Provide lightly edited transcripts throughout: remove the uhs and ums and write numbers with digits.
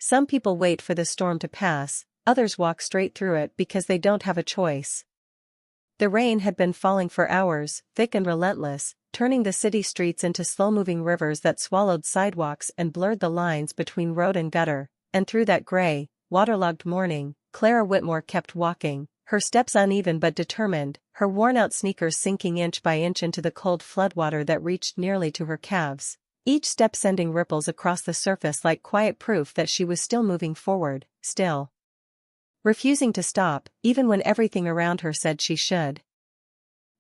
Some people wait for the storm to pass, others walk straight through it because they don't have a choice. The rain had been falling for hours, thick and relentless, turning the city streets into slow-moving rivers that swallowed sidewalks and blurred the lines between road and gutter, and through that gray, waterlogged morning, Clara Whitmore kept walking, her steps uneven but determined, her worn-out sneakers sinking inch by inch into the cold floodwater that reached nearly to her calves, each step sending ripples across the surface like quiet proof that she was still moving forward, still refusing to stop, even when everything around her said she should.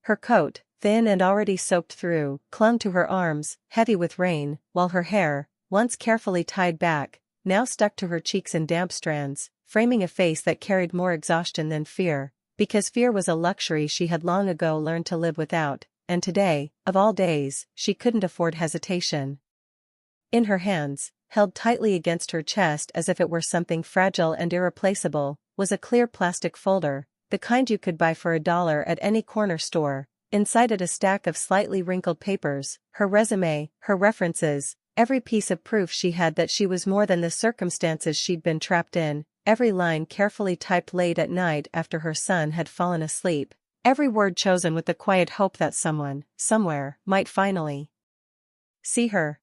Her coat, thin and already soaked through, clung to her arms, heavy with rain, while her hair, once carefully tied back, now stuck to her cheeks in damp strands, framing a face that carried more exhaustion than fear, because fear was a luxury she had long ago learned to live without, and today, of all days, she couldn't afford hesitation. In her hands, held tightly against her chest as if it were something fragile and irreplaceable, was a clear plastic folder, the kind you could buy for $1 at any corner store. Inside it a stack of slightly wrinkled papers, her resume, her references, every piece of proof she had that she was more than the circumstances she'd been trapped in, every line carefully typed late at night after her son had fallen asleep, every word chosen with the quiet hope that someone, somewhere, might finally see her.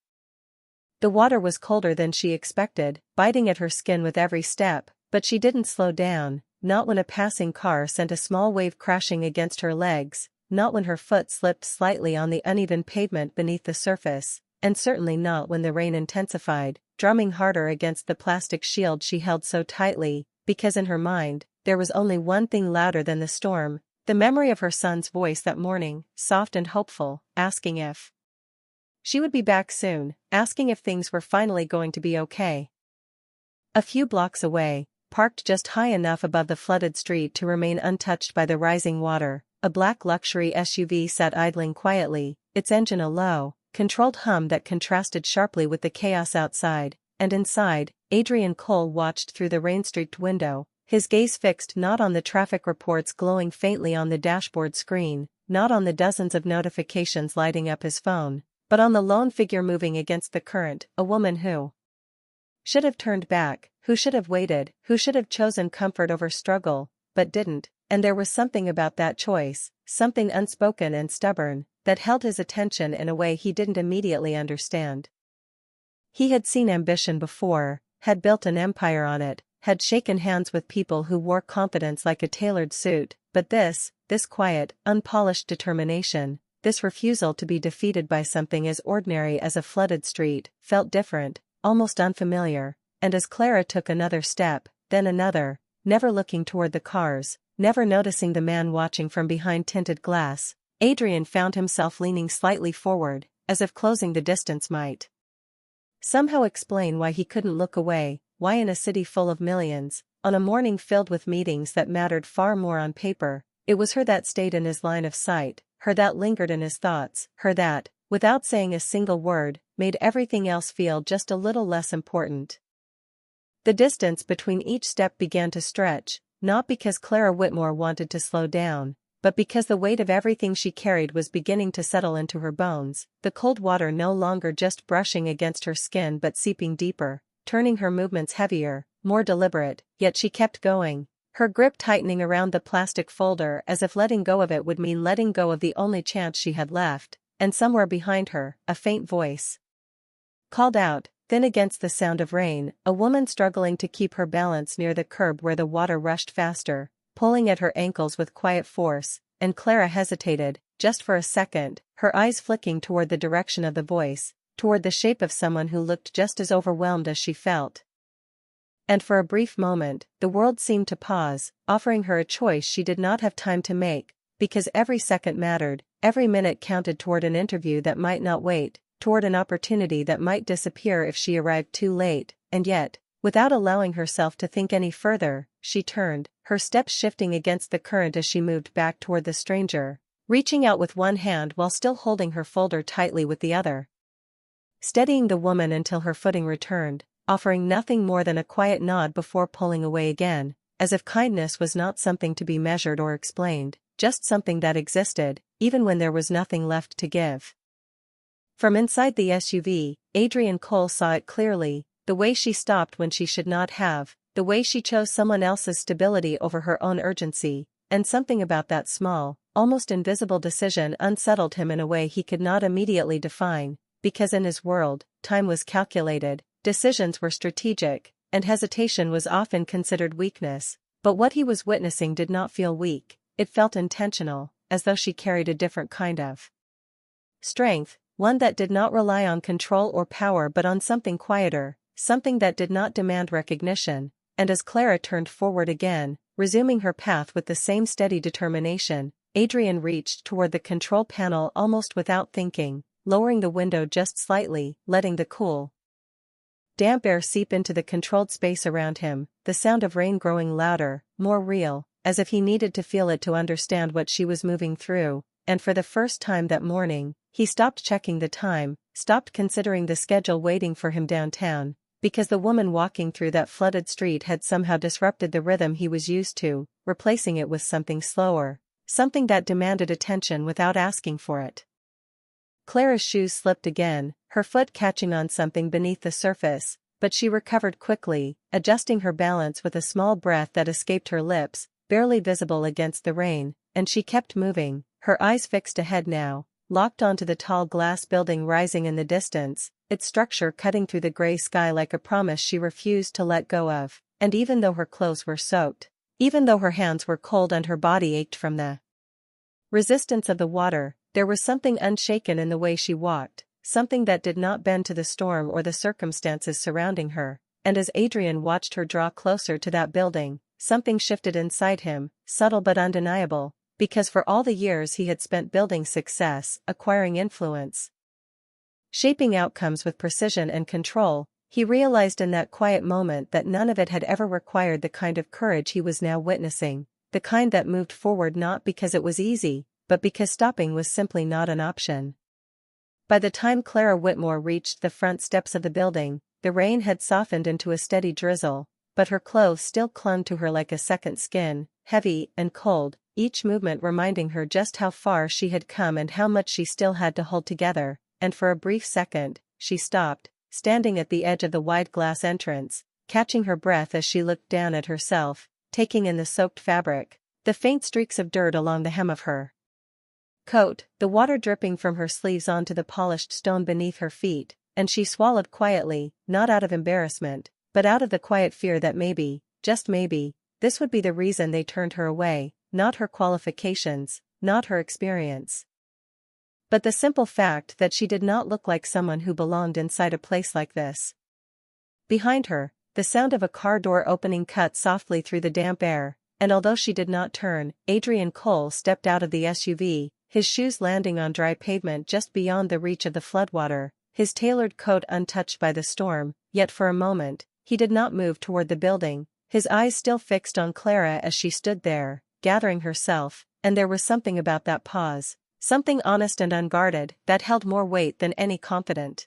The water was colder than she expected, biting at her skin with every step, but she didn't slow down, not when a passing car sent a small wave crashing against her legs, not when her foot slipped slightly on the uneven pavement beneath the surface, and certainly not when the rain intensified, drumming harder against the plastic shield she held so tightly, because in her mind, there was only one thing louder than the storm, the memory of her son's voice that morning, soft and hopeful, asking if she would be back soon, asking if things were finally going to be okay. A few blocks away, parked just high enough above the flooded street to remain untouched by the rising water, a black luxury SUV sat idling quietly, its engine a low, controlled hum that contrasted sharply with the chaos outside, and inside, Adrian Cole watched through the rain-streaked window, his gaze fixed not on the traffic reports glowing faintly on the dashboard screen, not on the dozens of notifications lighting up his phone, but on the lone figure moving against the current, a woman who should have turned back, who should have waited, who should have chosen comfort over struggle, but didn't, and there was something about that choice, something unspoken and stubborn, that held his attention in a way he didn't immediately understand. He had seen ambition before, had built an empire on it, had shaken hands with people who wore confidence like a tailored suit, but this quiet, unpolished determination, this refusal to be defeated by something as ordinary as a flooded street, felt different, almost unfamiliar, and as Clara took another step, then another, never looking toward the cars, never noticing the man watching from behind tinted glass, Adrian found himself leaning slightly forward, as if closing the distance might somehow explain why he couldn't look away, why in a city full of millions, on a morning filled with meetings that mattered far more on paper, it was her that stayed in his line of sight, her that lingered in his thoughts, her that, without saying a single word, made everything else feel just a little less important. The distance between each step began to stretch, not because Clara Whitmore wanted to slow down, but because the weight of everything she carried was beginning to settle into her bones, the cold water no longer just brushing against her skin but seeping deeper, turning her movements heavier, more deliberate, yet she kept going, her grip tightening around the plastic folder as if letting go of it would mean letting go of the only chance she had left, and somewhere behind her, a faint voice called out, thin against the sound of rain, a woman struggling to keep her balance near the curb where the water rushed faster, pulling at her ankles with quiet force, and Clara hesitated, just for a second, her eyes flicking toward the direction of the voice, toward the shape of someone who looked just as overwhelmed as she felt. And for a brief moment, the world seemed to pause, offering her a choice she did not have time to make, because every second mattered, every minute counted toward an interview that might not wait, toward an opportunity that might disappear if she arrived too late, and yet, without allowing herself to think any further, she turned, her steps shifting against the current as she moved back toward the stranger, reaching out with one hand while still holding her folder tightly with the other, steadying the woman until her footing returned, offering nothing more than a quiet nod before pulling away again, as if kindness was not something to be measured or explained, just something that existed, even when there was nothing left to give. From inside the SUV, Adrian Cole saw it clearly, the way she stopped when she should not have, the way she chose someone else's stability over her own urgency, and something about that small, almost invisible decision unsettled him in a way he could not immediately define, because in his world, time was calculated, decisions were strategic, and hesitation was often considered weakness. But what he was witnessing did not feel weak, it felt intentional, as though she carried a different kind of strength, one that did not rely on control or power but on something quieter, something that did not demand recognition. And as Clara turned forward again, resuming her path with the same steady determination, Adrian reached toward the control panel almost without thinking, lowering the window just slightly, letting the cool, damp air seep into the controlled space around him, the sound of rain growing louder, more real, as if he needed to feel it to understand what she was moving through. And for the first time that morning, he stopped checking the time, stopped considering the schedule waiting for him downtown, because the woman walking through that flooded street had somehow disrupted the rhythm he was used to, replacing it with something slower, something that demanded attention without asking for it. Clara's shoes slipped again, her foot catching on something beneath the surface, but she recovered quickly, adjusting her balance with a small breath that escaped her lips, barely visible against the rain, and she kept moving, her eyes fixed ahead now, locked onto the tall glass building rising in the distance, its structure cutting through the gray sky like a promise she refused to let go of. And even though her clothes were soaked, even though her hands were cold and her body ached from the resistance of the water, there was something unshaken in the way she walked, something that did not bend to the storm or the circumstances surrounding her. And as Adrian watched her draw closer to that building, something shifted inside him, subtle but undeniable, because for all the years he had spent building success, acquiring influence, shaping outcomes with precision and control, he realized in that quiet moment that none of it had ever required the kind of courage he was now witnessing, the kind that moved forward not because it was easy, but because stopping was simply not an option. By the time Clara Whitmore reached the front steps of the building, the rain had softened into a steady drizzle, but her clothes still clung to her like a second skin, heavy and cold, each movement reminding her just how far she had come and how much she still had to hold together. And for a brief second, she stopped, standing at the edge of the wide glass entrance, catching her breath as she looked down at herself, taking in the soaked fabric, the faint streaks of dirt along the hem of her coat, the water dripping from her sleeves onto the polished stone beneath her feet, and she swallowed quietly, not out of embarrassment, but out of the quiet fear that maybe, just maybe, this would be the reason they turned her away, not her qualifications, not her experience, but the simple fact that she did not look like someone who belonged inside a place like this. Behind her, the sound of a car door opening cut softly through the damp air, and although she did not turn, Adrian Cole stepped out of the SUV, his shoes landing on dry pavement just beyond the reach of the floodwater, his tailored coat untouched by the storm. Yet for a moment, he did not move toward the building, his eyes still fixed on Clara as she stood there, gathering herself, and there was something about that pause, something honest and unguarded, that held more weight than any confident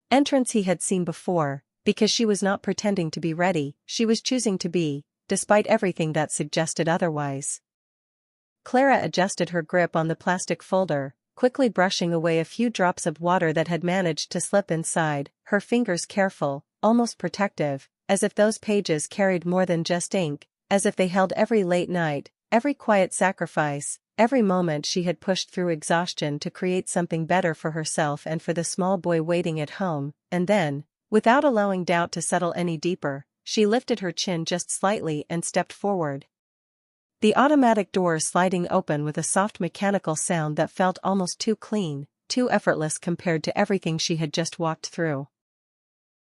entrance he had seen before, because she was not pretending to be ready, she was choosing to be, despite everything that suggested otherwise. Clara adjusted her grip on the plastic folder, quickly brushing away a few drops of water that had managed to slip inside, her fingers careful, almost protective, as if those pages carried more than just ink, as if they held every late night, every quiet sacrifice, every moment she had pushed through exhaustion to create something better for herself and for the small boy waiting at home. And then, without allowing doubt to settle any deeper, she lifted her chin just slightly and stepped forward. The automatic door sliding open with a soft mechanical sound that felt almost too clean, too effortless compared to everything she had just walked through.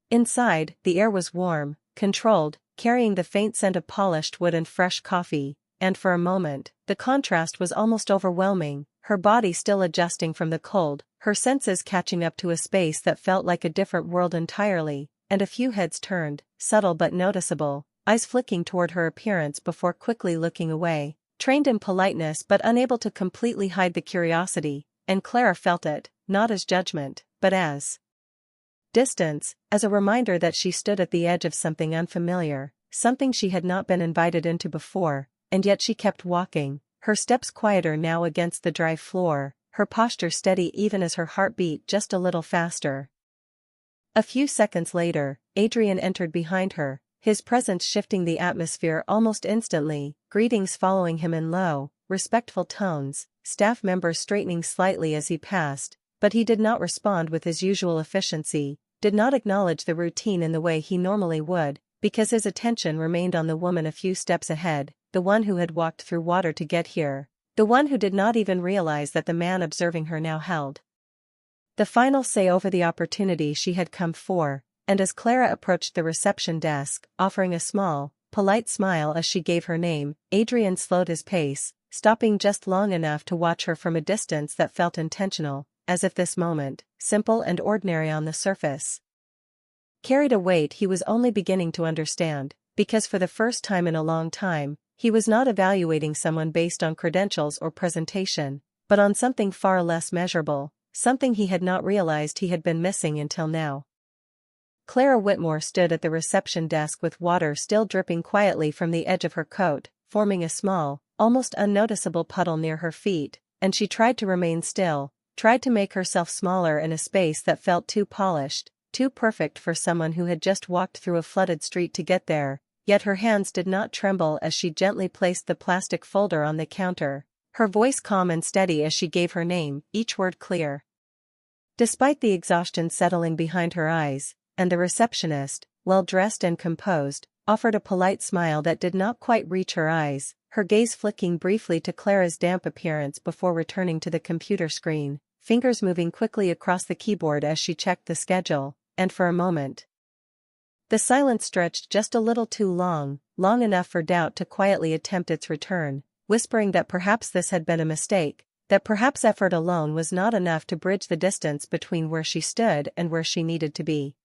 Inside, the air was warm, controlled, carrying the faint scent of polished wood and fresh coffee, and for a moment, the contrast was almost overwhelming, her body still adjusting from the cold, her senses catching up to a space that felt like a different world entirely, and a few heads turned, subtle but noticeable, eyes flicking toward her appearance before quickly looking away, trained in politeness but unable to completely hide the curiosity, and Clara felt it, not as judgment, but as distance, as a reminder that she stood at the edge of something unfamiliar, something she had not been invited into before, and yet she kept walking, her steps quieter now against the dry floor, her posture steady even as her heart beat just a little faster. A few seconds later, Adrian entered behind her, his presence shifting the atmosphere almost instantly, greetings following him in low, respectful tones, staff members straightening slightly as he passed, but he did not respond with his usual efficiency, did not acknowledge the routine in the way he normally would, because his attention remained on the woman a few steps ahead, the one who had walked through water to get here, the one who did not even realize that the man observing her now held the final say over the opportunity she had come for. And as Clara approached the reception desk, offering a small, polite smile as she gave her name, Adrian slowed his pace, stopping just long enough to watch her from a distance that felt intentional, as if this moment, simple and ordinary on the surface, carried a weight he was only beginning to understand, because for the first time in a long time, he was not evaluating someone based on credentials or presentation, but on something far less measurable, something he had not realized he had been missing until now. Clara Whitmore stood at the reception desk with water still dripping quietly from the edge of her coat, forming a small, almost unnoticeable puddle near her feet, and she tried to remain still, tried to make herself smaller in a space that felt too polished, too perfect for someone who had just walked through a flooded street to get there, yet her hands did not tremble as she gently placed the plastic folder on the counter, her voice calm and steady as she gave her name, each word clear. Despite the exhaustion settling behind her eyes, and the receptionist, well-dressed and composed, offered a polite smile that did not quite reach her eyes, her gaze flicking briefly to Clara's damp appearance before returning to the computer screen, fingers moving quickly across the keyboard as she checked the schedule, and for a moment, the silence stretched just a little too long, long enough for doubt to quietly attempt its return, whispering that perhaps this had been a mistake, that perhaps effort alone was not enough to bridge the distance between where she stood and where she needed to be.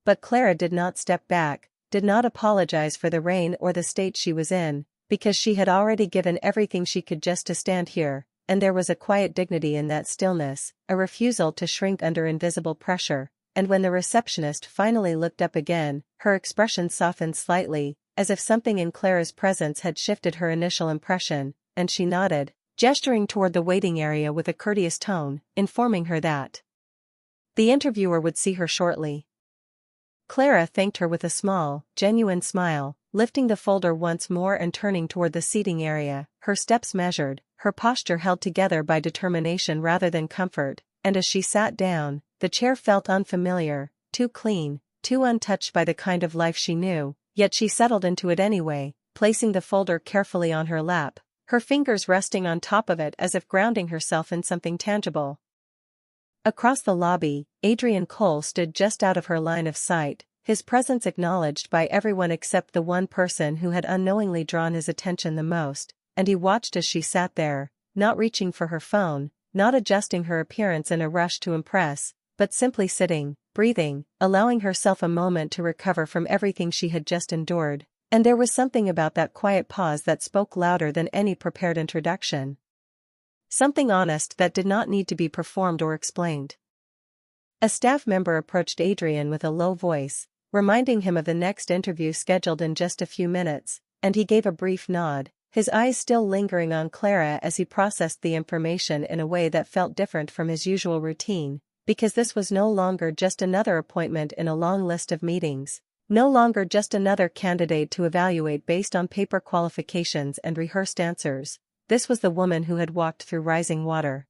But Clara did not step back, did not apologize for the rain or the state she was in, because she had already given everything she could just to stand here, and there was a quiet dignity in that stillness, a refusal to shrink under invisible pressure, and when the receptionist finally looked up again, her expression softened slightly, as if something in Clara's presence had shifted her initial impression, and she nodded, gesturing toward the waiting area with a courteous tone, informing her that the interviewer would see her shortly. Clara thanked her with a small, genuine smile, lifting the folder once more and turning toward the seating area, her steps measured, her posture held together by determination rather than comfort, and as she sat down, the chair felt unfamiliar, too clean, too untouched by the kind of life she knew, yet she settled into it anyway, placing the folder carefully on her lap, her fingers resting on top of it as if grounding herself in something tangible. Across the lobby, Adrian Cole stood just out of her line of sight, his presence acknowledged by everyone except the one person who had unknowingly drawn his attention the most, and he watched as she sat there, not reaching for her phone, not adjusting her appearance in a rush to impress, but simply sitting, breathing, allowing herself a moment to recover from everything she had just endured, and there was something about that quiet pause that spoke louder than any prepared introduction. Something honest that did not need to be performed or explained. A staff member approached Adrian with a low voice, reminding him of the next interview scheduled in just a few minutes, and he gave a brief nod, his eyes still lingering on Clara as he processed the information in a way that felt different from his usual routine, because this was no longer just another appointment in a long list of meetings, no longer just another candidate to evaluate based on paper qualifications and rehearsed answers. This was the woman who had walked through rising water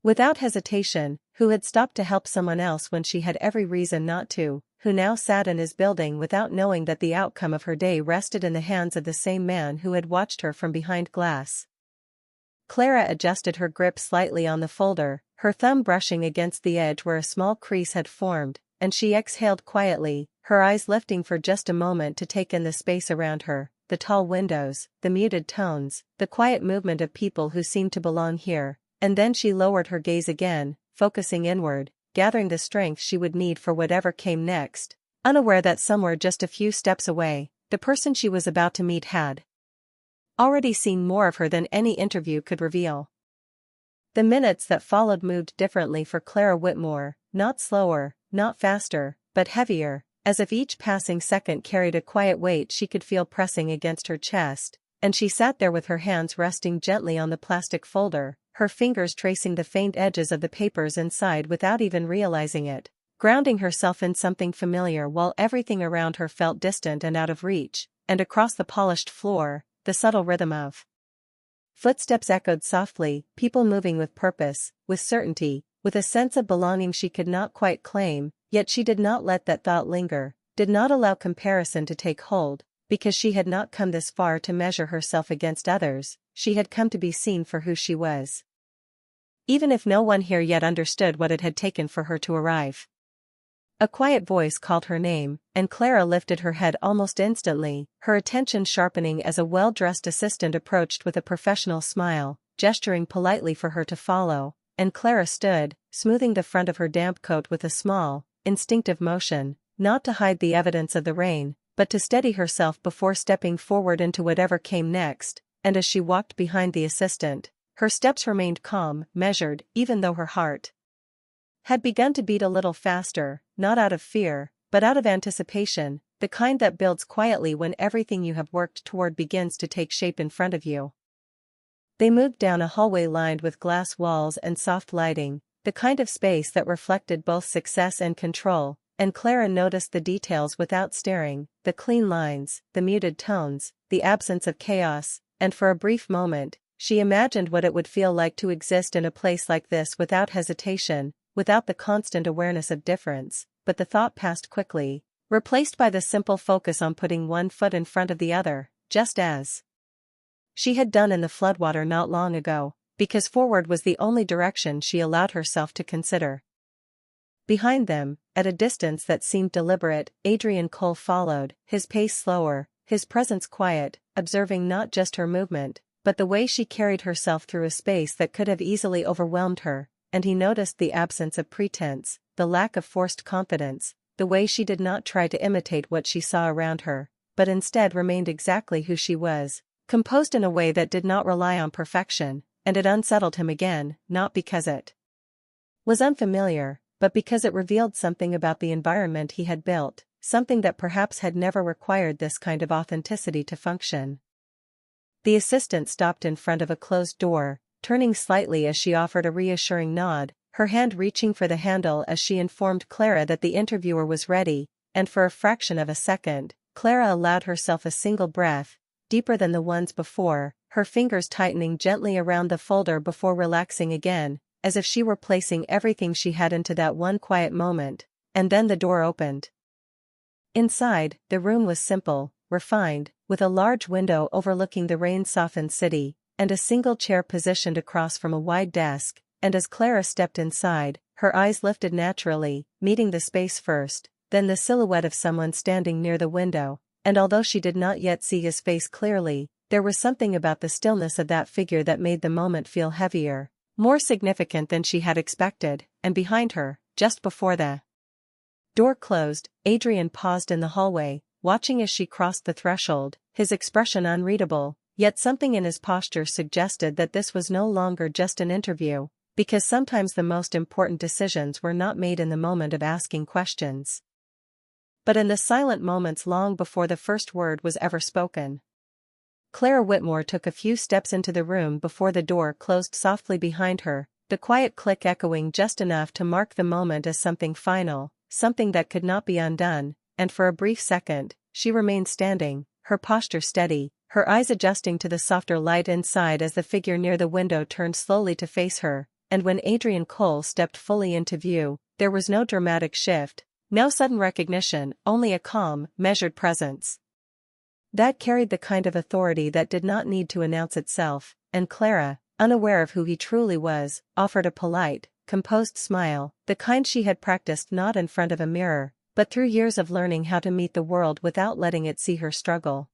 without hesitation, who had stopped to help someone else when she had every reason not to, who now sat in his building without knowing that the outcome of her day rested in the hands of the same man who had watched her from behind glass. Clara adjusted her grip slightly on the folder, her thumb brushing against the edge where a small crease had formed, and she exhaled quietly, her eyes lifting for just a moment to take in the space around her, the tall windows, the muted tones, the quiet movement of people who seemed to belong here, and then she lowered her gaze again, focusing inward, gathering the strength she would need for whatever came next, unaware that somewhere just a few steps away, the person she was about to meet had already seen more of her than any interview could reveal. The minutes that followed moved differently for Clara Whitmore, not slower, not faster, but heavier, as if each passing second carried a quiet weight she could feel pressing against her chest, and she sat there with her hands resting gently on the plastic folder, her fingers tracing the faint edges of the papers inside without even realizing it, grounding herself in something familiar while everything around her felt distant and out of reach, and across the polished floor, the subtle rhythm of footsteps echoed softly, people moving with purpose, with certainty, with a sense of belonging she could not quite claim, yet she did not let that thought linger, did not allow comparison to take hold, because she had not come this far to measure herself against others, she had come to be seen for who she was. Even if no one here yet understood what it had taken for her to arrive. A quiet voice called her name, and Clara lifted her head almost instantly, her attention sharpening as a well-dressed assistant approached with a professional smile, gesturing politely for her to follow, and Clara stood, smoothing the front of her damp coat with a small, instinctive motion, not to hide the evidence of the rain, but to steady herself before stepping forward into whatever came next, and as she walked behind the assistant, her steps remained calm, measured, even though her heart had begun to beat a little faster, not out of fear, but out of anticipation, the kind that builds quietly when everything you have worked toward begins to take shape in front of you. They moved down a hallway lined with glass walls and soft lighting, the kind of space that reflected both success and control, and Clara noticed the details without staring, the clean lines, the muted tones, the absence of chaos, and for a brief moment, she imagined what it would feel like to exist in a place like this without hesitation, without the constant awareness of difference, but the thought passed quickly, replaced by the simple focus on putting one foot in front of the other, just as she had done in the floodwater not long ago, because forward was the only direction she allowed herself to consider. Behind them, at a distance that seemed deliberate, Adrian Cole followed, his pace slower, his presence quiet, observing not just her movement, but the way she carried herself through a space that could have easily overwhelmed her, and he noticed the absence of pretense, the lack of forced confidence, the way she did not try to imitate what she saw around her, but instead remained exactly who she was, composed in a way that did not rely on perfection, and it unsettled him again, not because it was unfamiliar, but because it revealed something about the environment he had built, something that perhaps had never required this kind of authenticity to function. The assistant stopped in front of a closed door, turning slightly as she offered a reassuring nod, her hand reaching for the handle as she informed Clara that the interviewer was ready, and for a fraction of a second, Clara allowed herself a single breath, deeper than the ones before, her fingers tightening gently around the folder before relaxing again, as if she were placing everything she had into that one quiet moment, and then the door opened. Inside, the room was simple, refined, with a large window overlooking the rain-softened city, and a single chair positioned across from a wide desk, and as Clara stepped inside, her eyes lifted naturally, meeting the space first, then the silhouette of someone standing near the window, and although she did not yet see his face clearly, there was something about the stillness of that figure that made the moment feel heavier, more significant than she had expected, and behind her, just before the door closed, Adrian paused in the hallway, watching as she crossed the threshold, his expression unreadable, yet something in his posture suggested that this was no longer just an interview, because sometimes the most important decisions were not made in the moment of asking questions, but in the silent moments long before the first word was ever spoken. Clara Whitmore took a few steps into the room before the door closed softly behind her, the quiet click echoing just enough to mark the moment as something final, something that could not be undone, and for a brief second, she remained standing, her posture steady, her eyes adjusting to the softer light inside as the figure near the window turned slowly to face her, and when Adrian Cole stepped fully into view, there was no dramatic shift, no sudden recognition, only a calm, measured presence that carried the kind of authority that did not need to announce itself, and Clara, unaware of who he truly was, offered a polite, composed smile, the kind she had practiced not in front of a mirror, but through years of learning how to meet the world without letting it see her struggle.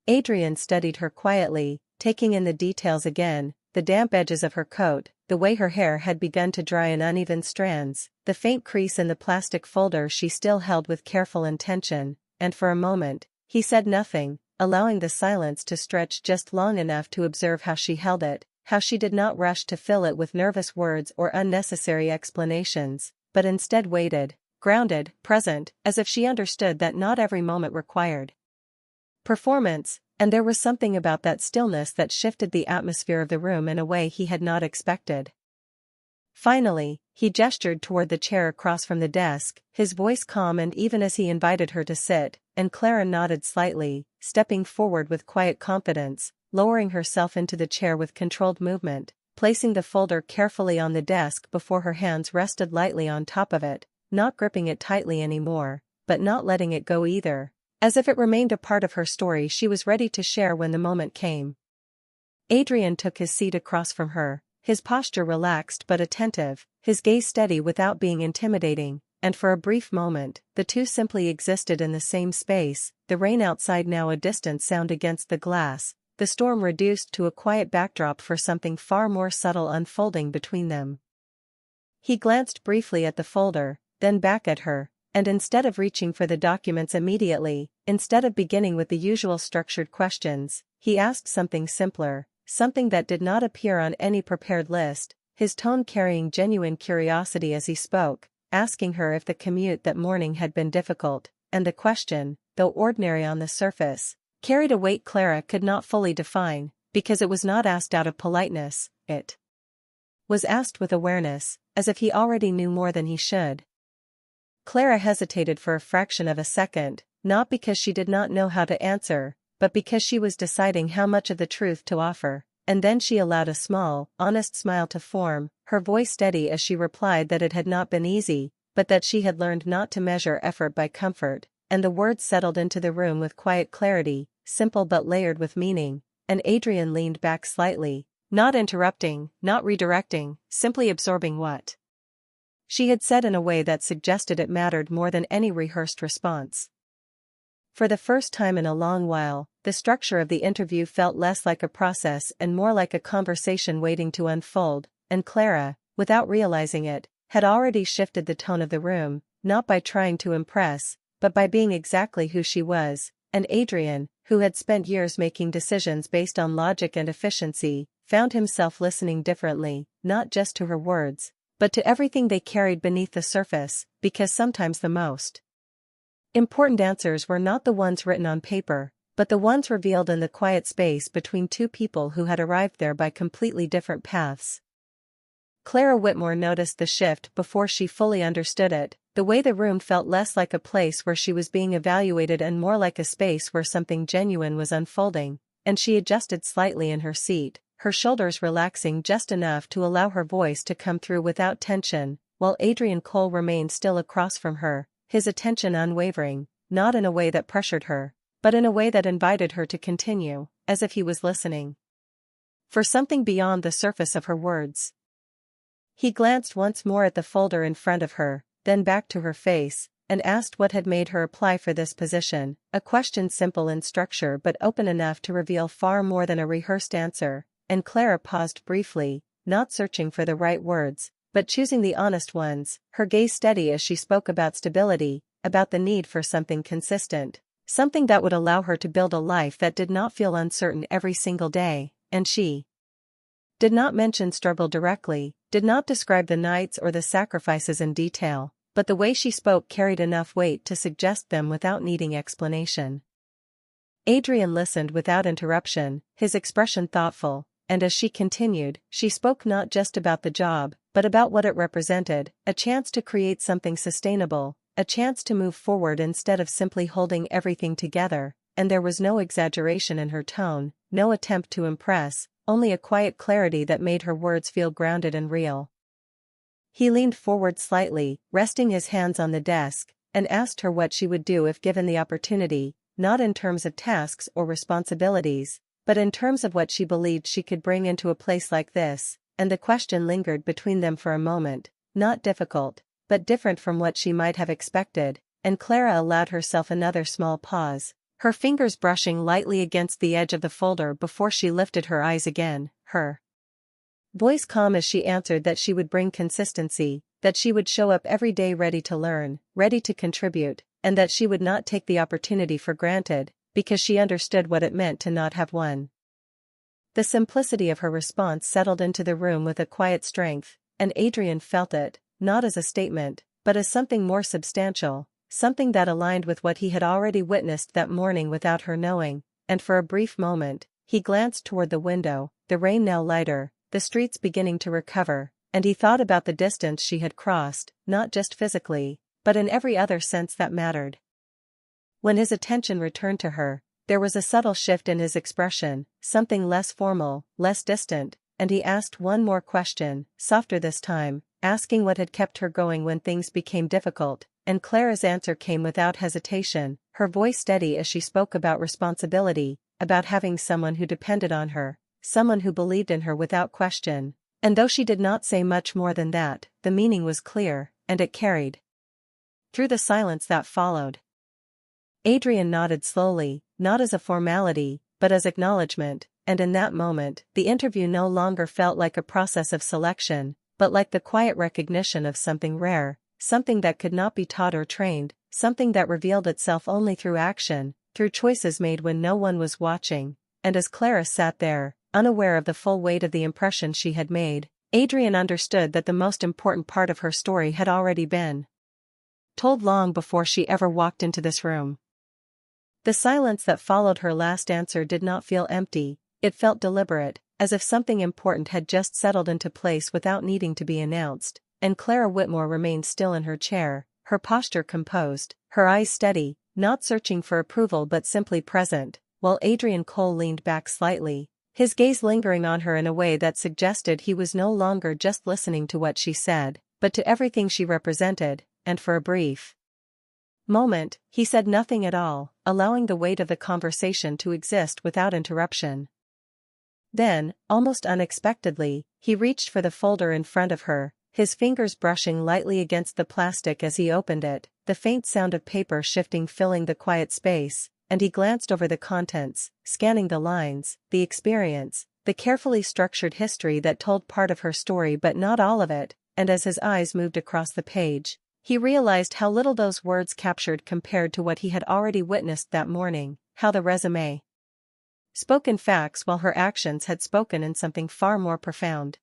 Adrian studied her quietly, taking in the details again, the damp edges of her coat, the way her hair had begun to dry in uneven strands, the faint crease in the plastic folder she still held with careful intention, and for a moment, he said nothing, allowing the silence to stretch just long enough to observe how she held it, how she did not rush to fill it with nervous words or unnecessary explanations, but instead waited, grounded, present, as if she understood that not every moment required performance, and there was something about that stillness that shifted the atmosphere of the room in a way he had not expected. Finally, He gestured toward the chair across from the desk, his voice calm and even as he invited her to sit, and Clara nodded slightly, stepping forward with quiet confidence, lowering herself into the chair with controlled movement, placing the folder carefully on the desk before her hands rested lightly on top of it, not gripping it tightly anymore, but not letting it go either, as if it remained a part of her story she was ready to share when the moment came. Adrian took his seat across from her, his posture relaxed but attentive, his gaze steady without being intimidating, and for a brief moment, the two simply existed in the same space, the rain outside now a distant sound against the glass, the storm reduced to a quiet backdrop for something far more subtle unfolding between them. He glanced briefly at the folder, then back at her, and instead of reaching for the documents immediately, instead of beginning with the usual structured questions, he asked something simpler, something that did not appear on any prepared list, his tone carrying genuine curiosity as he spoke, asking her if the commute that morning had been difficult, and the question, though ordinary on the surface, carried a weight Clara could not fully define, because it was not asked out of politeness, it was asked with awareness, as if he already knew more than he should. Clara hesitated for a fraction of a second, not because she did not know how to answer, but because she was deciding how much of the truth to offer, and then she allowed a small, honest smile to form, her voice steady as she replied that it had not been easy, but that she had learned not to measure effort by comfort, and the words settled into the room with quiet clarity, simple but layered with meaning, and Adrian leaned back slightly, not interrupting, not redirecting, simply absorbing what she had said in a way that suggested it mattered more than any rehearsed response. For the first time in a long while, the structure of the interview felt less like a process and more like a conversation waiting to unfold, and Clara, without realizing it, had already shifted the tone of the room, not by trying to impress, but by being exactly who she was, and Adrian, who had spent years making decisions based on logic and efficiency, found himself listening differently, not just to her words, but to everything they carried beneath the surface, because sometimes the most important answers were not the ones written on paper, but the ones revealed in the quiet space between two people who had arrived there by completely different paths. Clara Whitmore noticed the shift before she fully understood it, the way the room felt less like a place where she was being evaluated and more like a space where something genuine was unfolding, and she adjusted slightly in her seat, her shoulders relaxing just enough to allow her voice to come through without tension, while Adrian Cole remained still across from her, his attention unwavering, not in a way that pressured her, but in a way that invited her to continue, as if he was listening for something beyond the surface of her words. He glanced once more at the folder in front of her, then back to her face, and asked what had made her apply for this position, a question simple in structure but open enough to reveal far more than a rehearsed answer, and Clara paused briefly, not searching for the right words, but choosing the honest ones, her gaze steady as she spoke about stability, about the need for something consistent, something that would allow her to build a life that did not feel uncertain every single day, and she did not mention struggle directly, did not describe the nights or the sacrifices in detail, but the way she spoke carried enough weight to suggest them without needing explanation. Adrian listened without interruption, his expression thoughtful, and as she continued, she spoke not just about the job, but about what it represented, a chance to create something sustainable, a chance to move forward instead of simply holding everything together, and there was no exaggeration in her tone, no attempt to impress, only a quiet clarity that made her words feel grounded and real. He leaned forward slightly, resting his hands on the desk, and asked her what she would do if given the opportunity, not in terms of tasks or responsibilities, but in terms of what she believed she could bring into a place like this, and the question lingered between them for a moment, not difficult, but different from what she might have expected, and Clara allowed herself another small pause, her fingers brushing lightly against the edge of the folder before she lifted her eyes again, her voice calm as she answered that she would bring consistency, that she would show up every day ready to learn, ready to contribute, and that she would not take the opportunity for granted, because she understood what it meant to not have one. The simplicity of her response settled into the room with a quiet strength, and Adrian felt it, not as a statement, but as something more substantial, something that aligned with what he had already witnessed that morning without her knowing, and for a brief moment, he glanced toward the window, the rain now lighter, the streets beginning to recover, and he thought about the distance she had crossed, not just physically, but in every other sense that mattered. When his attention returned to her, there was a subtle shift in his expression, something less formal, less distant, and he asked one more question, softer this time, asking what had kept her going when things became difficult, and Clara's answer came without hesitation, her voice steady as she spoke about responsibility, about having someone who depended on her, someone who believed in her without question. And though she did not say much more than that, the meaning was clear, and it carried through the silence that followed. Adrian nodded slowly, not as a formality, but as acknowledgement, and in that moment, the interview no longer felt like a process of selection, but like the quiet recognition of something rare, something that could not be taught or trained, something that revealed itself only through action, through choices made when no one was watching. And as Clara sat there, unaware of the full weight of the impression she had made, Adrian understood that the most important part of her story had already been told long before she ever walked into this room. The silence that followed her last answer did not feel empty, it felt deliberate, as if something important had just settled into place without needing to be announced, and Clara Whitmore remained still in her chair, her posture composed, her eyes steady, not searching for approval but simply present, while Adrian Cole leaned back slightly, his gaze lingering on her in a way that suggested he was no longer just listening to what she said, but to everything she represented, and for a brief moment, he said nothing at all, allowing the weight of the conversation to exist without interruption. Then, almost unexpectedly, he reached for the folder in front of her, his fingers brushing lightly against the plastic as he opened it, the faint sound of paper shifting filling the quiet space, and he glanced over the contents, scanning the lines, the experience, the carefully structured history that told part of her story but not all of it, and as his eyes moved across the page, he realized how little those words captured compared to what he had already witnessed that morning, how the resume spoke in facts while her actions had spoken in something far more profound.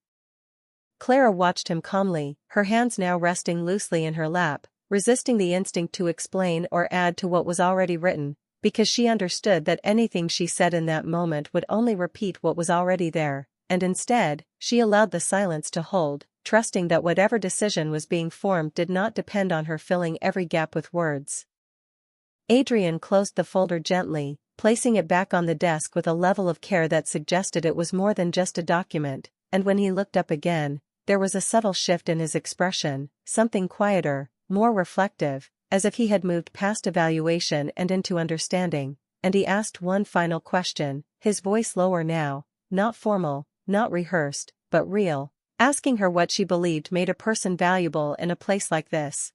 Clara watched him calmly, her hands now resting loosely in her lap, resisting the instinct to explain or add to what was already written, because she understood that anything she said in that moment would only repeat what was already there, and instead, she allowed the silence to hold, trusting that whatever decision was being formed did not depend on her filling every gap with words. Adrian closed the folder gently, placing it back on the desk with a level of care that suggested it was more than just a document, and when he looked up again, there was a subtle shift in his expression, something quieter, more reflective, as if he had moved past evaluation and into understanding, and he asked one final question, his voice lower now, not formal, not rehearsed, but real, asking her what she believed made a person valuable in a place like this.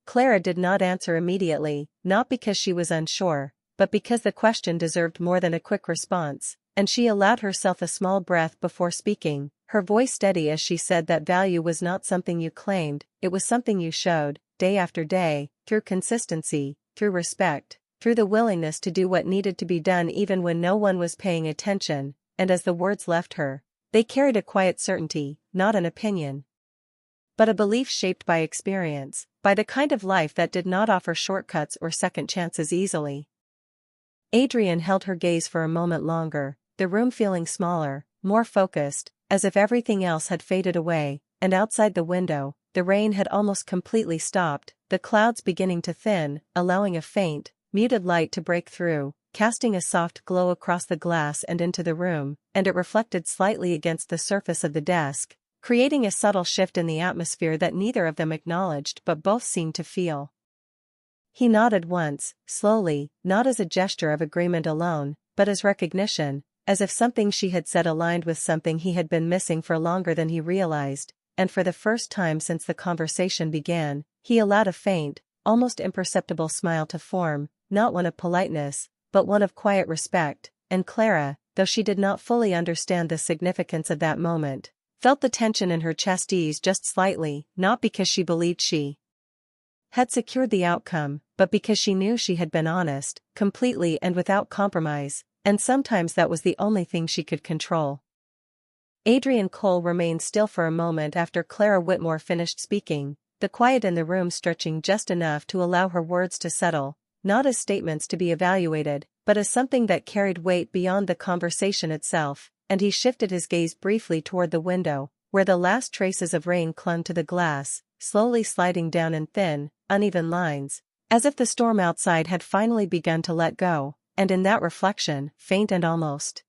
Clara did not answer immediately, not because she was unsure, but because the question deserved more than a quick response, and she allowed herself a small breath before speaking, her voice steady as she said that value was not something you claimed, it was something you showed, day after day, through consistency, through respect, through the willingness to do what needed to be done even when no one was paying attention, and as the words left her, they carried a quiet certainty, not an opinion, but a belief shaped by experience, by the kind of life that did not offer shortcuts or second chances easily. Adrian held her gaze for a moment longer, the room feeling smaller, more focused, as if everything else had faded away, and outside the window, the rain had almost completely stopped, the clouds beginning to thin, allowing a faint, muted light to break through, casting a soft glow across the glass and into the room, and it reflected slightly against the surface of the desk, creating a subtle shift in the atmosphere that neither of them acknowledged but both seemed to feel. He nodded once, slowly, not as a gesture of agreement alone, but as recognition, as if something she had said aligned with something he had been missing for longer than he realized, and for the first time since the conversation began, he allowed a faint, almost imperceptible smile to form, not one of politeness, but one of quiet respect, and Clara, though she did not fully understand the significance of that moment, felt the tension in her chest ease just slightly, not because she believed she had secured the outcome, but because she knew she had been honest, completely and without compromise, and sometimes that was the only thing she could control. Adrian Cole remained still for a moment after Clara Whitmore finished speaking, the quiet in the room stretching just enough to allow her words to settle, not as statements to be evaluated, but as something that carried weight beyond the conversation itself, and he shifted his gaze briefly toward the window, where the last traces of rain clung to the glass, slowly sliding down in thin, uneven lines, as if the storm outside had finally begun to let go, and in that reflection, faint and almost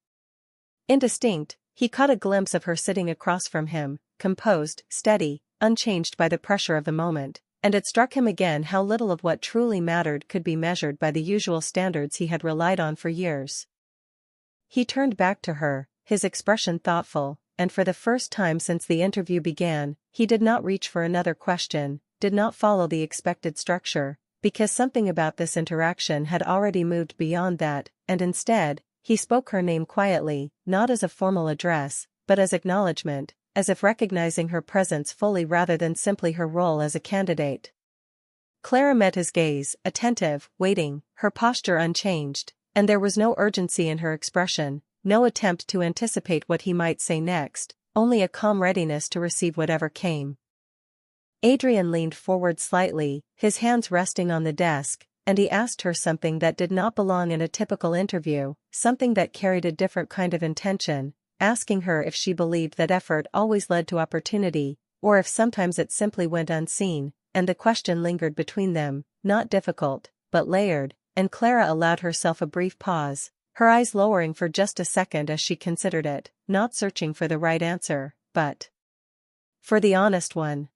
indistinct, he caught a glimpse of her sitting across from him, composed, steady, unchanged by the pressure of the moment, and it struck him again how little of what truly mattered could be measured by the usual standards he had relied on for years. He turned back to her, his expression thoughtful, and for the first time since the interview began, he did not reach for another question, did not follow the expected structure, because something about this interaction had already moved beyond that, and instead, he spoke her name quietly, not as a formal address, but as acknowledgement, as if recognizing her presence fully rather than simply her role as a candidate. Clara met his gaze, attentive, waiting, her posture unchanged, and there was no urgency in her expression, no attempt to anticipate what he might say next, only a calm readiness to receive whatever came. Adrian leaned forward slightly, his hands resting on the desk, and he asked her something that did not belong in a typical interview, something that carried a different kind of intention, asking her if she believed that effort always led to opportunity, or if sometimes it simply went unseen, and the question lingered between them, not difficult, but layered, and Clara allowed herself a brief pause, her eyes lowering for just a second as she considered it, not searching for the right answer, but for the honest one.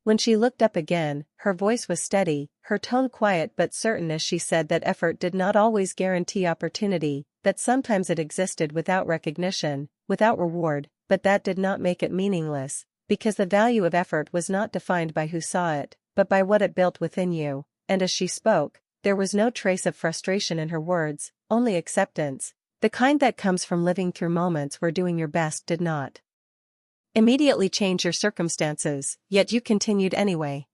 When she looked up again, her voice was steady, her tone quiet but certain as she said that effort did not always guarantee opportunity, that sometimes it existed without recognition, without reward, but that did not make it meaningless, because the value of effort was not defined by who saw it, but by what it built within you, and as she spoke, there was no trace of frustration in her words, only acceptance, the kind that comes from living through moments where doing your best did not immediately change your circumstances, yet you continued anyway.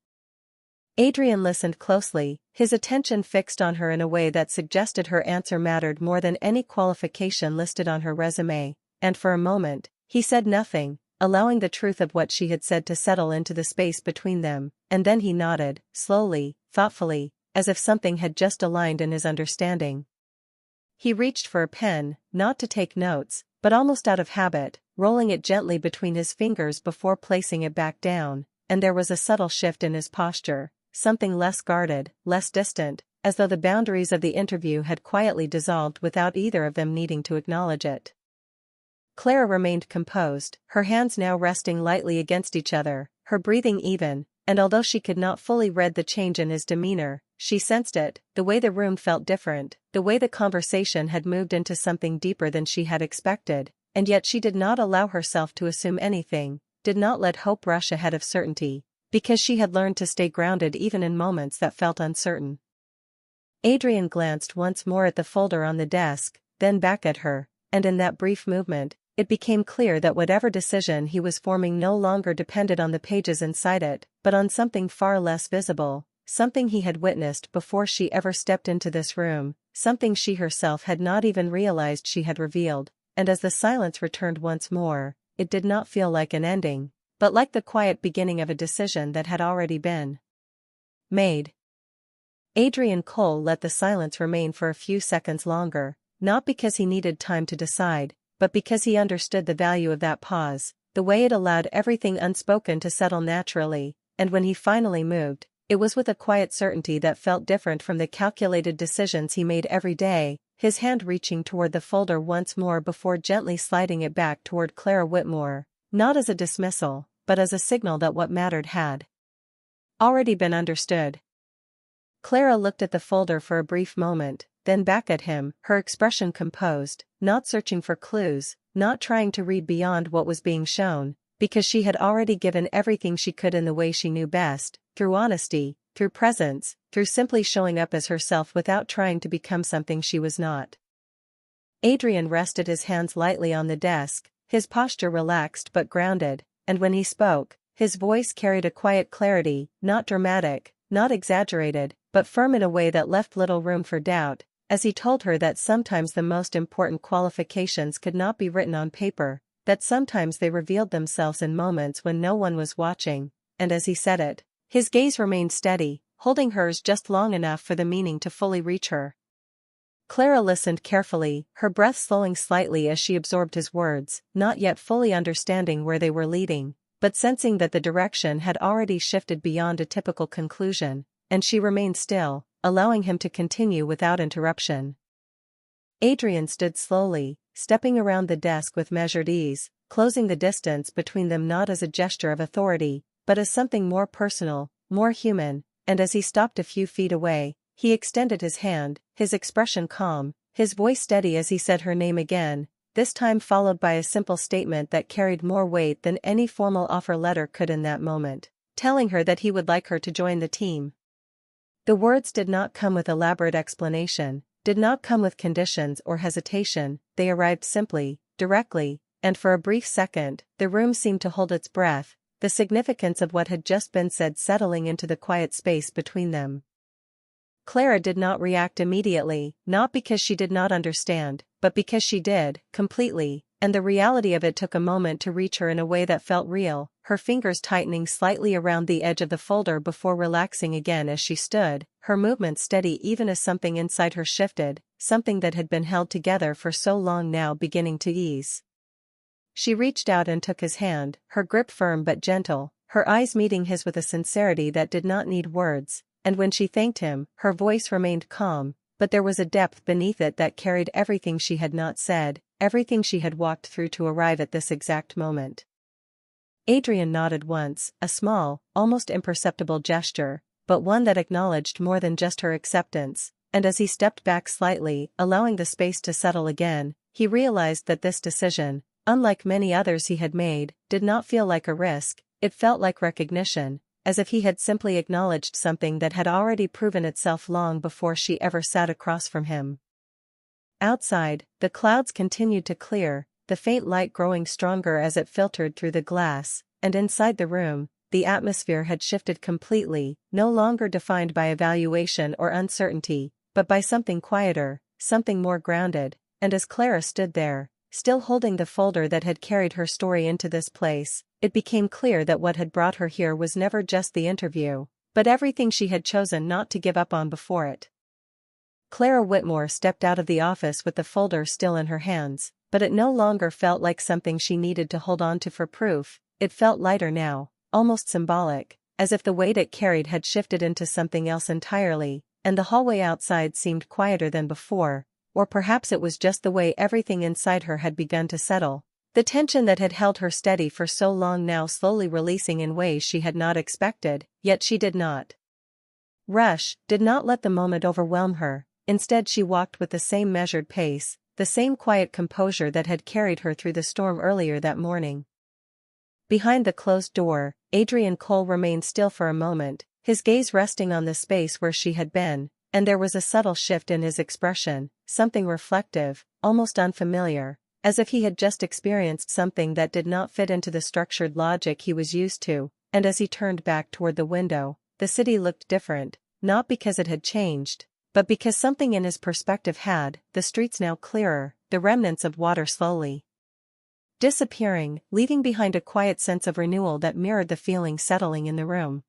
Adrian listened closely, his attention fixed on her in a way that suggested her answer mattered more than any qualification listed on her resume, and for a moment, he said nothing, allowing the truth of what she had said to settle into the space between them, and then he nodded, slowly, thoughtfully, as if something had just aligned in his understanding. He reached for a pen, not to take notes, but almost out of habit, rolling it gently between his fingers before placing it back down, and there was a subtle shift in his posture, something less guarded, less distant, as though the boundaries of the interview had quietly dissolved without either of them needing to acknowledge it. Clara remained composed, her hands now resting lightly against each other, her breathing even, and although she could not fully read the change in his demeanor, she sensed it, the way the room felt different, the way the conversation had moved into something deeper than she had expected, and yet she did not allow herself to assume anything, did not let hope rush ahead of certainty, because she had learned to stay grounded even in moments that felt uncertain. Adrian glanced once more at the folder on the desk, then back at her, and in that brief movement, it became clear that whatever decision he was forming no longer depended on the pages inside it, but on something far less visible, something he had witnessed before she ever stepped into this room, something she herself had not even realized she had revealed, and as the silence returned once more, it did not feel like an ending, but like the quiet beginning of a decision that had already been made. Adrian Cole let the silence remain for a few seconds longer, not because he needed time to decide, but because he understood the value of that pause, the way it allowed everything unspoken to settle naturally, and when he finally moved, it was with a quiet certainty that felt different from the calculated decisions he made every day, his hand reaching toward the folder once more before gently sliding it back toward Clara Whitmore, not as a dismissal, but as a signal that what mattered had already been understood. Clara looked at the folder for a brief moment, then back at him, her expression composed, not searching for clues, not trying to read beyond what was being shown, because she had already given everything she could in the way she knew best, through honesty, through presence, through simply showing up as herself without trying to become something she was not. Adrian rested his hands lightly on the desk, his posture relaxed but grounded, and when he spoke, his voice carried a quiet clarity, not dramatic, not exaggerated, but firm in a way that left little room for doubt, as he told her that sometimes the most important qualifications could not be written on paper, that sometimes they revealed themselves in moments when no one was watching, and as he said it, his gaze remained steady, holding hers just long enough for the meaning to fully reach her. Clara listened carefully, her breath slowing slightly as she absorbed his words, not yet fully understanding where they were leading, but sensing that the direction had already shifted beyond a typical conclusion, and she remained still, allowing him to continue without interruption. Adrian stood slowly, stepping around the desk with measured ease, closing the distance between them not as a gesture of authority, but as something more personal, more human, and as he stopped a few feet away, he extended his hand, his expression calm, his voice steady as he said her name again, this time followed by a simple statement that carried more weight than any formal offer letter could in that moment, telling her that he would like her to join the team. The words did not come with elaborate explanation, did not come with conditions or hesitation, they arrived simply, directly, and for a brief second, the room seemed to hold its breath, the significance of what had just been said settling into the quiet space between them. Clara did not react immediately, not because she did not understand, but because she did, completely, and the reality of it took a moment to reach her in a way that felt real, her fingers tightening slightly around the edge of the folder before relaxing again as she stood, her movements steady even as something inside her shifted, something that had been held together for so long now beginning to ease. She reached out and took his hand, her grip firm but gentle, her eyes meeting his with a sincerity that did not need words, and when she thanked him, her voice remained calm, but there was a depth beneath it that carried everything she had not said, everything she had walked through to arrive at this exact moment. Adrian nodded once, a small, almost imperceptible gesture, but one that acknowledged more than just her acceptance, and as he stepped back slightly, allowing the space to settle again, he realized that this decision, unlike many others he had made, did not feel like a risk, it felt like recognition, as if he had simply acknowledged something that had already proven itself long before she ever sat across from him. Outside, the clouds continued to clear, the faint light growing stronger as it filtered through the glass, and inside the room, the atmosphere had shifted completely, no longer defined by evaluation or uncertainty, but by something quieter, something more grounded, and as Clara stood there, still holding the folder that had carried her story into this place, it became clear that what had brought her here was never just the interview, but everything she had chosen not to give up on before it. Clara Whitmore stepped out of the office with the folder still in her hands, but it no longer felt like something she needed to hold on to for proof, it felt lighter now, almost symbolic, as if the weight it carried had shifted into something else entirely, and the hallway outside seemed quieter than before, or perhaps it was just the way everything inside her had begun to settle. The tension that had held her steady for so long now slowly releasing in ways she had not expected, yet she did not rush, did not let the moment overwhelm her, instead she walked with the same measured pace, the same quiet composure that had carried her through the storm earlier that morning. Behind the closed door, Adrian Cole remained still for a moment, his gaze resting on the space where she had been, and there was a subtle shift in his expression, something reflective, almost unfamiliar, as if he had just experienced something that did not fit into the structured logic he was used to, and as he turned back toward the window, the city looked different, not because it had changed, but because something in his perspective had, the streets now clearer, the remnants of water slowly disappearing, leaving behind a quiet sense of renewal that mirrored the feeling settling in the room.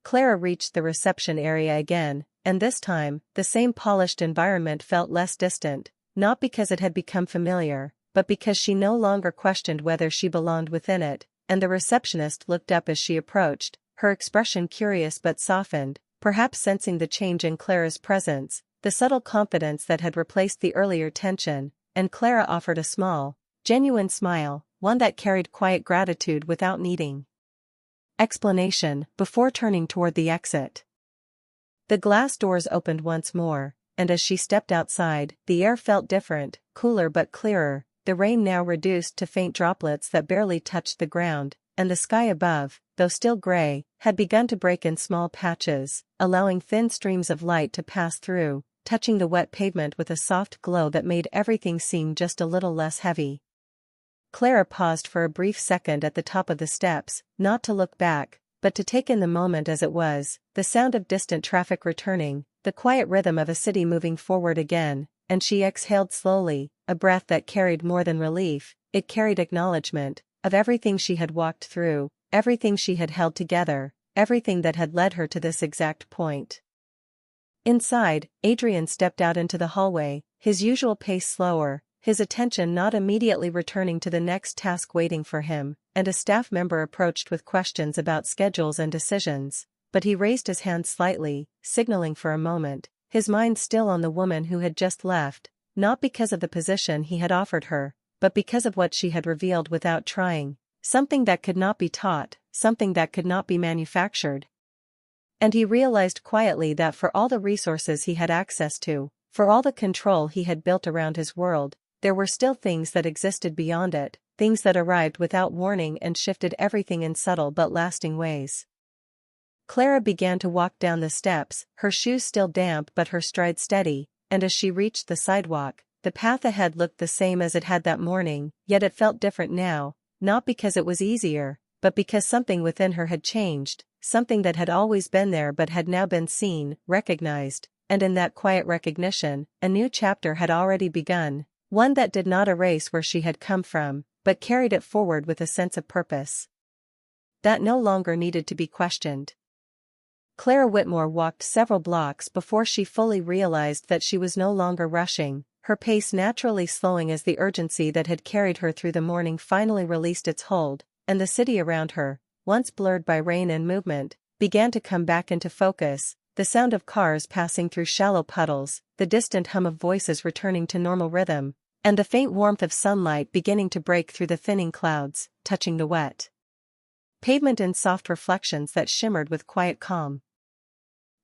Clara reached the reception area again, and this time, the same polished environment felt less distant, not because it had become familiar, but because she no longer questioned whether she belonged within it, and the receptionist looked up as she approached, her expression curious but softened, perhaps sensing the change in Clara's presence, the subtle confidence that had replaced the earlier tension, and Clara offered a small, genuine smile, one that carried quiet gratitude without needing explanation, before turning toward the exit. The glass doors opened once more, and as she stepped outside, the air felt different, cooler but clearer, the rain now reduced to faint droplets that barely touched the ground, and the sky above, though still gray, had begun to break in small patches, allowing thin streams of light to pass through, touching the wet pavement with a soft glow that made everything seem just a little less heavy. Clara paused for a brief second at the top of the steps, not to look back, but to take in the moment as it was, the sound of distant traffic returning, the quiet rhythm of a city moving forward again, and she exhaled slowly, a breath that carried more than relief, it carried acknowledgement, of everything she had walked through, everything she had held together, everything that had led her to this exact point. Inside, Adrian stepped out into the hallway, his usual pace slower, his attention not immediately returning to the next task waiting for him, and a staff member approached with questions about schedules and decisions, but he raised his hand slightly, signaling for a moment, his mind still on the woman who had just left, not because of the position he had offered her, but because of what she had revealed without trying, something that could not be taught, something that could not be manufactured. And he realized quietly that for all the resources he had access to, for all the control he had built around his world, there were still things that existed beyond it, things that arrived without warning and shifted everything in subtle but lasting ways. Clara began to walk down the steps, her shoes still damp but her stride steady, and as she reached the sidewalk, the path ahead looked the same as it had that morning, yet it felt different now, not because it was easier, but because something within her had changed, something that had always been there but had now been seen, recognized, and in that quiet recognition, a new chapter had already begun, one that did not erase where she had come from, but carried it forward with a sense of purpose that no longer needed to be questioned. Clara Whitmore walked several blocks before she fully realized that she was no longer rushing, her pace naturally slowing as the urgency that had carried her through the morning finally released its hold, and the city around her, once blurred by rain and movement, began to come back into focus, the sound of cars passing through shallow puddles, the distant hum of voices returning to normal rhythm, and the faint warmth of sunlight beginning to break through the thinning clouds, touching the wet pavement in soft reflections that shimmered with quiet calm.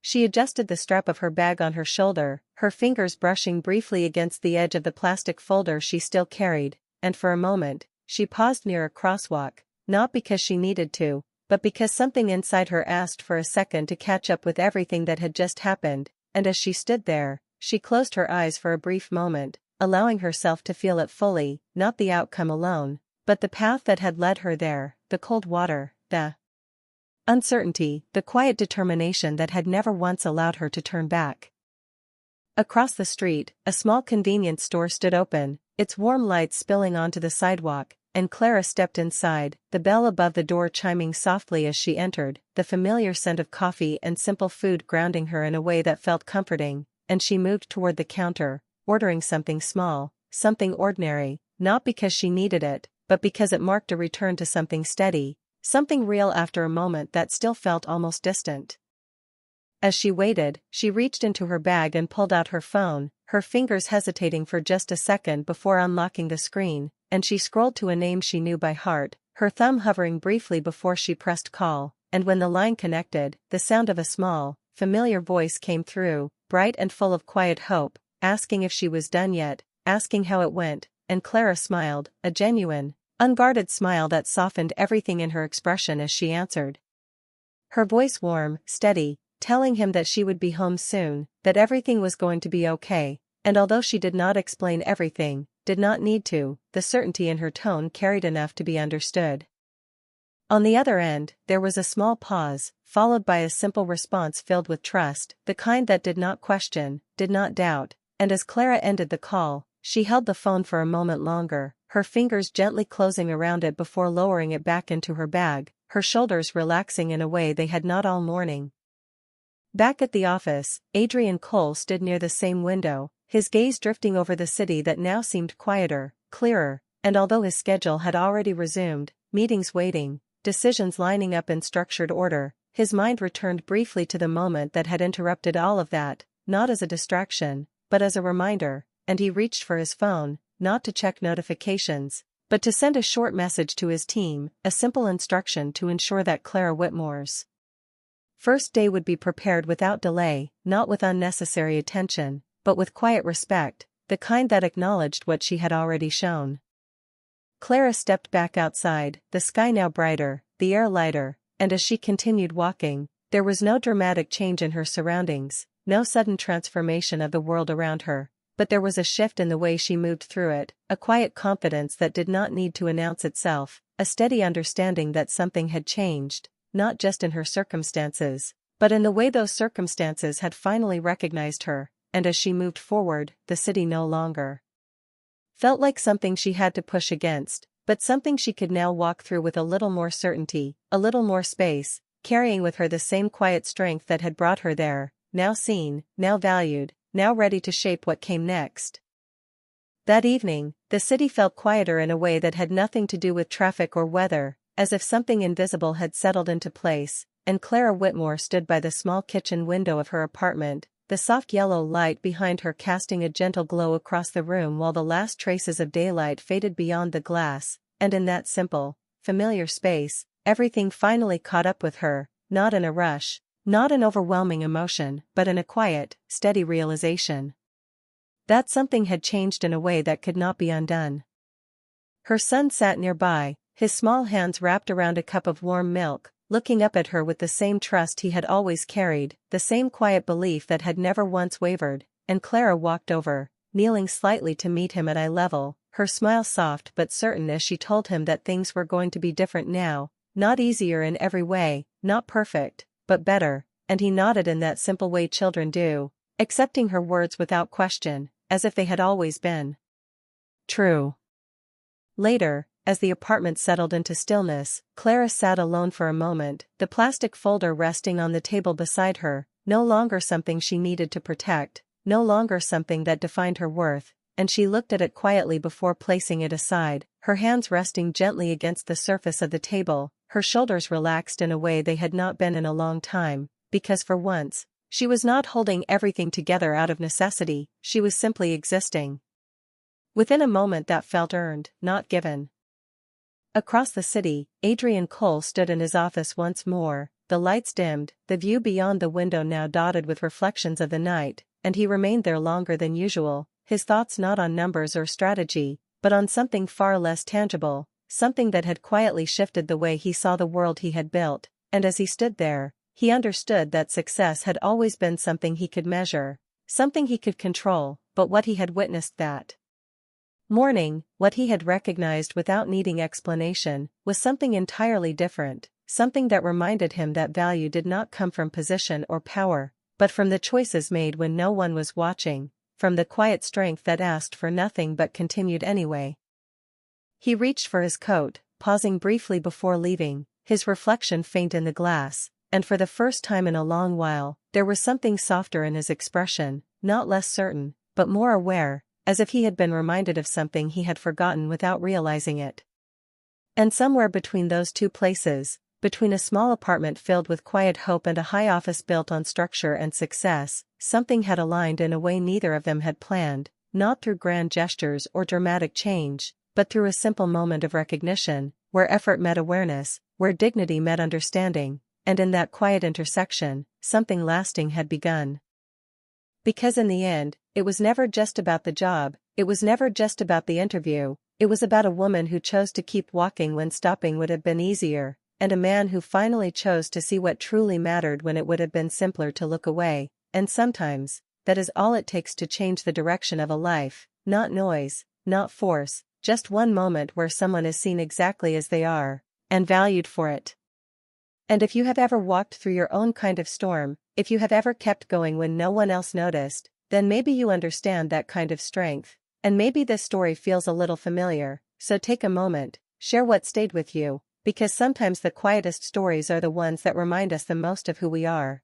She adjusted the strap of her bag on her shoulder, her fingers brushing briefly against the edge of the plastic folder she still carried, and for a moment, she paused near a crosswalk, not because she needed to, but because something inside her asked for a second to catch up with everything that had just happened, and as she stood there, she closed her eyes for a brief moment, allowing herself to feel it fully, not the outcome alone, but the path that had led her there, the cold water, the uncertainty, the quiet determination that had never once allowed her to turn back. Across the street, a small convenience store stood open, its warm light spilling onto the sidewalk, and Clara stepped inside, the bell above the door chiming softly as she entered, the familiar scent of coffee and simple food grounding her in a way that felt comforting, and she moved toward the counter, ordering something small, something ordinary, not because she needed it, but because it marked a return to something steady, something real after a moment that still felt almost distant. As she waited, she reached into her bag and pulled out her phone, her fingers hesitating for just a second before unlocking the screen, and she scrolled to a name she knew by heart, her thumb hovering briefly before she pressed call, and when the line connected, the sound of a small, familiar voice came through, bright and full of quiet hope, asking if she was done yet, asking how it went, and Clara smiled, a genuine, unguarded smile that softened everything in her expression as she answered. Her voice warm, steady, telling him that she would be home soon, that everything was going to be okay, and although she did not explain everything, did not need to, the certainty in her tone carried enough to be understood. On the other end, there was a small pause, followed by a simple response filled with trust, the kind that did not question, did not doubt, and as Clara ended the call, she held the phone for a moment longer, her fingers gently closing around it before lowering it back into her bag, her shoulders relaxing in a way they had not all morning. Back at the office, Adrian Cole stood near the same window, his gaze drifting over the city that now seemed quieter, clearer, and although his schedule had already resumed, meetings waiting, decisions lining up in structured order, his mind returned briefly to the moment that had interrupted all of that, not as a distraction, but as a reminder, and he reached for his phone, not to check notifications, but to send a short message to his team, a simple instruction to ensure that Clara Whitmore's first day would be prepared without delay, not with unnecessary attention, but with quiet respect, the kind that acknowledged what she had already shown. Clara stepped back outside, the sky now brighter, the air lighter, and as she continued walking, there was no dramatic change in her surroundings, no sudden transformation of the world around her, but there was a shift in the way she moved through it, a quiet confidence that did not need to announce itself, a steady understanding that something had changed, not just in her circumstances, but in the way those circumstances had finally recognized her, and as she moved forward, the city no longer felt like something she had to push against, but something she could now walk through with a little more certainty, a little more space, carrying with her the same quiet strength that had brought her there, now seen, now valued, now ready to shape what came next. That evening, the city felt quieter in a way that had nothing to do with traffic or weather, as if something invisible had settled into place, and Clara Whitmore stood by the small kitchen window of her apartment, the soft yellow light behind her casting a gentle glow across the room while the last traces of daylight faded beyond the glass, and in that simple, familiar space, everything finally caught up with her, not in a rush, not an overwhelming emotion, but in a quiet, steady realization that something had changed in a way that could not be undone. Her son sat nearby, his small hands wrapped around a cup of warm milk, looking up at her with the same trust he had always carried, the same quiet belief that had never once wavered, and Clara walked over, kneeling slightly to meet him at eye level, her smile soft but certain as she told him that things were going to be different now, not easier in every way, not perfect, but better, and he nodded in that simple way children do, accepting her words without question, as if they had always been true. Later, as the apartment settled into stillness, Clara sat alone for a moment, the plastic folder resting on the table beside her, no longer something she needed to protect, no longer something that defined her worth, and she looked at it quietly before placing it aside, her hands resting gently against the surface of the table, her shoulders relaxed in a way they had not been in a long time, because for once, she was not holding everything together out of necessity, she was simply existing. Within a moment that felt earned, not given. Across the city, Adrian Cole stood in his office once more, the lights dimmed, the view beyond the window now dotted with reflections of the night, and he remained there longer than usual, his thoughts not on numbers or strategy, but on something far less tangible, something that had quietly shifted the way he saw the world he had built, and as he stood there, he understood that success had always been something he could measure, something he could control, but what he had witnessed that morning, what he had recognized without needing explanation, was something entirely different, something that reminded him that value did not come from position or power, but from the choices made when no one was watching, from the quiet strength that asked for nothing but continued anyway. He reached for his coat, pausing briefly before leaving, his reflection faint in the glass, and for the first time in a long while, there was something softer in his expression, not less certain, but more aware, as if he had been reminded of something he had forgotten without realizing it. And somewhere between those two places, between a small apartment filled with quiet hope and a high office built on structure and success, something had aligned in a way neither of them had planned, not through grand gestures or dramatic change, but through a simple moment of recognition, where effort met awareness, where dignity met understanding, and in that quiet intersection, something lasting had begun. Because in the end, it was never just about the job, it was never just about the interview, it was about a woman who chose to keep walking when stopping would have been easier, and a man who finally chose to see what truly mattered when it would have been simpler to look away, and sometimes, that is all it takes to change the direction of a life, not noise, not force, just one moment where someone is seen exactly as they are, and valued for it. And if you have ever walked through your own kind of storm, if you have ever kept going when no one else noticed, then maybe you understand that kind of strength, and maybe this story feels a little familiar, so take a moment, share what stayed with you, because sometimes the quietest stories are the ones that remind us the most of who we are.